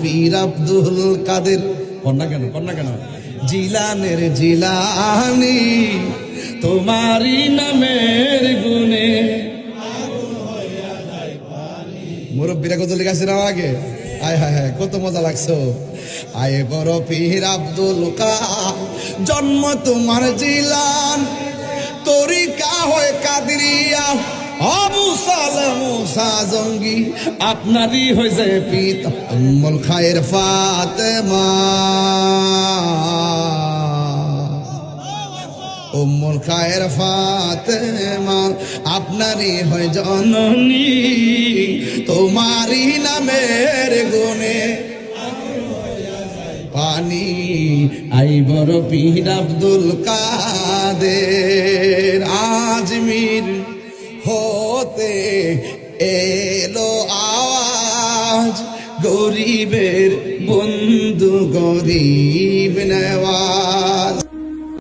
পীর আব্দুল কাদের কন্যা কেন জিলানের জিলানি তোমারি নামের গুণে। মুরব্বীরা কত লিখাছে না আগে, আয় হায় হায় কত মজা লাগছো। আয় বড় পীর আব্দুল কাদের, জন্ম তোমার জিলান, তরিকা হয় কাদরিয়া, আবু সালেহ মুসা জঙ্গি, আপনারই হয়েছে পিতা উম্মুল খায়ের ফাতেমা। উম্মুল খায়ের ফাতেমা আপনারই হয় জননী, তোমারই নামের গুণে পানি। আই বড় পীর আব্দুল কাদের, আজমির হতে এলো আওয়াজ, গরিবের বন্ধু গরিব নেওয়া।